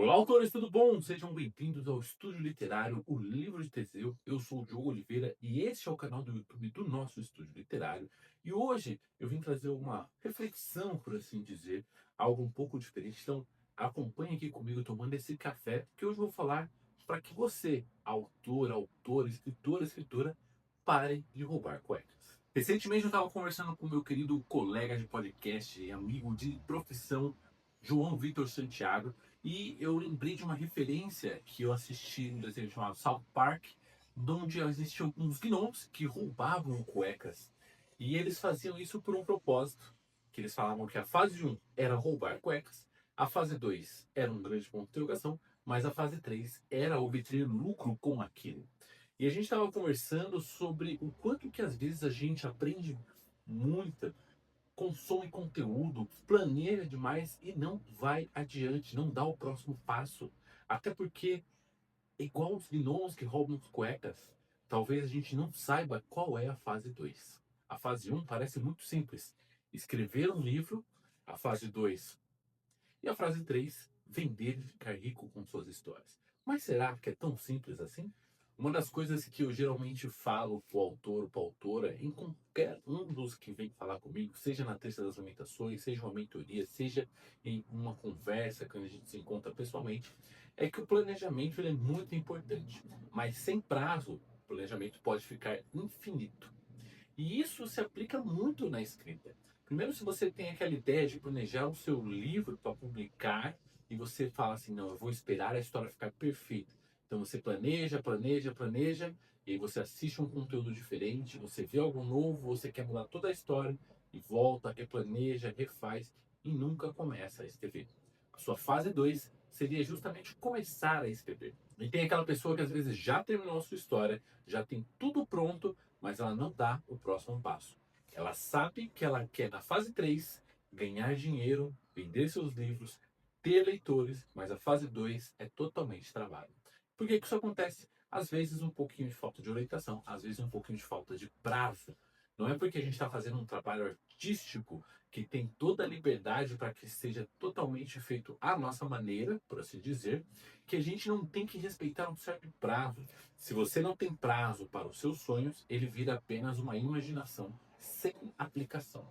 Olá, autores, tudo bom? Sejam bem-vindos ao Estúdio Literário, o livro de Teseu. Eu sou o Diogo Oliveira e este é o canal do YouTube do nosso Estúdio Literário. E hoje eu vim trazer uma reflexão, por assim dizer, algo um pouco diferente. Então, acompanhe aqui comigo tomando esse café, que hoje eu vou falar para que você, autor, escritora, pare de roubar cuecas. Recentemente eu estava conversando com meu querido colega de podcast e amigo de profissão, João Vitor Santiago, e eu lembrei de uma referência que eu assisti no desenho chamado South Park, onde existiam uns gnomos que roubavam cuecas. E eles faziam isso por um propósito, que eles falavam que a fase um era roubar cuecas, a fase 2 era um grande ponto de interrogação, mas a fase 3 era obter lucro com aquilo. E a gente estava conversando sobre o quanto que às vezes a gente aprende muito, consome conteúdo, planeja demais e não vai adiante, não dá o próximo passo. Até porque, igual os gnomos que roubam as cuecas, talvez a gente não saiba qual é a fase 2. A fase um parece muito simples: escrever um livro, a fase 2 e a fase 3, vender e ficar rico com suas histórias. Mas será que é tão simples assim? Uma das coisas que eu geralmente falo para o autor ou para a autora, em qualquer um dos que vem falar comigo, seja na Terça das Lamentações, seja uma mentoria, seja em uma conversa quando a gente se encontra pessoalmente, é que o planejamento ele é muito importante. Mas sem prazo, o planejamento pode ficar infinito. E isso se aplica muito na escrita. Primeiro, se você tem aquela ideia de planejar o seu livro para publicar e você fala assim, não, eu vou esperar a história ficar perfeita. Então você planeja, e aí você assiste um conteúdo diferente, você vê algo novo, você quer mudar toda a história e volta, replaneja, refaz e nunca começa a escrever. A sua fase 2 seria justamente começar a escrever. E tem aquela pessoa que às vezes já terminou a sua história, já tem tudo pronto, mas ela não dá o próximo passo. Ela sabe que ela quer, na fase 3 ganhar dinheiro, vender seus livros, ter leitores, mas a fase 2 é totalmente travada. Por que isso acontece? Às vezes um pouquinho de falta de orientação, às vezes um pouquinho de falta de prazo. Não é porque a gente está fazendo um trabalho artístico que tem toda a liberdade para que seja totalmente feito à nossa maneira, por assim dizer, que a gente não tem que respeitar um certo prazo. Se você não tem prazo para os seus sonhos, ele vira apenas uma imaginação sem aplicação.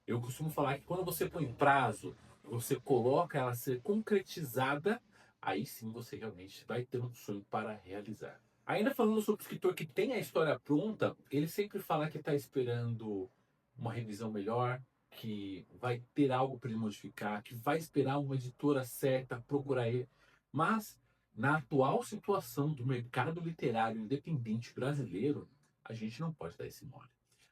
Eu costumo falar que quando você põe prazo, você coloca ela ser concretizada, aí sim você realmente vai ter um sonho para realizar. Ainda falando sobre o escritor que tem a história pronta, ele sempre fala que está esperando uma revisão melhor, que vai ter algo para ele modificar, que vai esperar uma editora certa procurar ele. Mas na atual situação do mercado literário independente brasileiro, a gente não pode dar esse mole.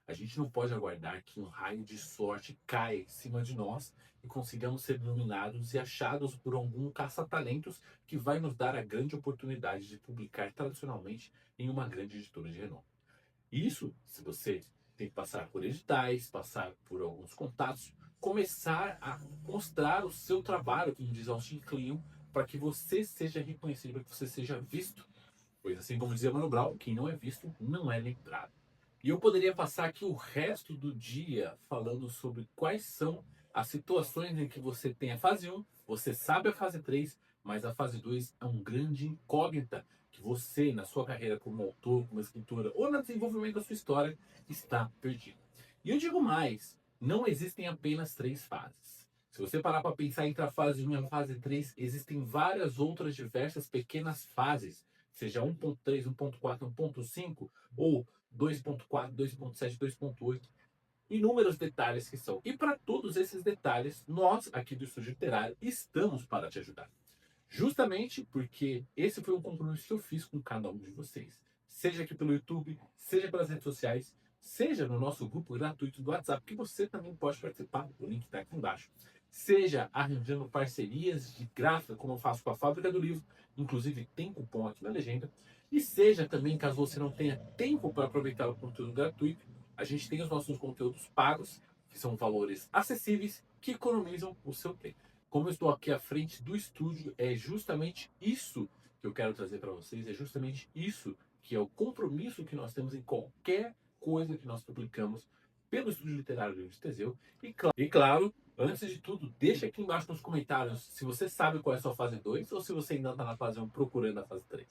A gente não pode aguardar que um raio de sorte caia em cima de nós e consigamos ser iluminados e achados por algum caça-talentos que vai nos dar a grande oportunidade de publicar tradicionalmente em uma grande editora de renome. Isso, se você tem que passar por editais, passar por alguns contatos, começar a mostrar o seu trabalho, como diz Austin Kleon, para que você seja reconhecido, para que você seja visto. Pois assim como dizia Mano Brown, quem não é visto não é lembrado. E eu poderia passar aqui o resto do dia falando sobre quais são as situações em que você tem a fase um, você sabe a fase 3, mas a fase 2 é um grande incógnita que você, na sua carreira como autor, como escritora ou no desenvolvimento da sua história, está perdido. E eu digo mais, não existem apenas três fases. Se você parar para pensar entre a fase um e a fase 3, existem várias outras diversas pequenas fases, seja 1.3, 1.4, 1.5 ou 2.4, 2.7, 2.8, inúmeros detalhes que são. E para todos esses detalhes, nós aqui do Estúdio Literário estamos para te ajudar. Justamente porque esse foi um compromisso que eu fiz com cada um de vocês. Seja aqui pelo YouTube, seja pelas redes sociais, seja no nosso grupo gratuito do WhatsApp, que você também pode participar, o link está aqui embaixo. Seja arranjando parcerias de gráfica, como eu faço com a Fábrica do Livro, inclusive tem cupom aqui na legenda. E seja também, caso você não tenha tempo para aproveitar o conteúdo gratuito, a gente tem os nossos conteúdos pagos, que são valores acessíveis, que economizam o seu tempo. Como eu estou aqui à frente do estúdio, é justamente isso que eu quero trazer para vocês, é justamente isso que é o compromisso que nós temos em qualquer coisa que nós publicamos, pelo Estúdio Literário Livro de Teseu. E claro, antes de tudo, deixa aqui embaixo nos comentários se você sabe qual é a sua fase 2 ou se você ainda está na fase 1 procurando a fase 3.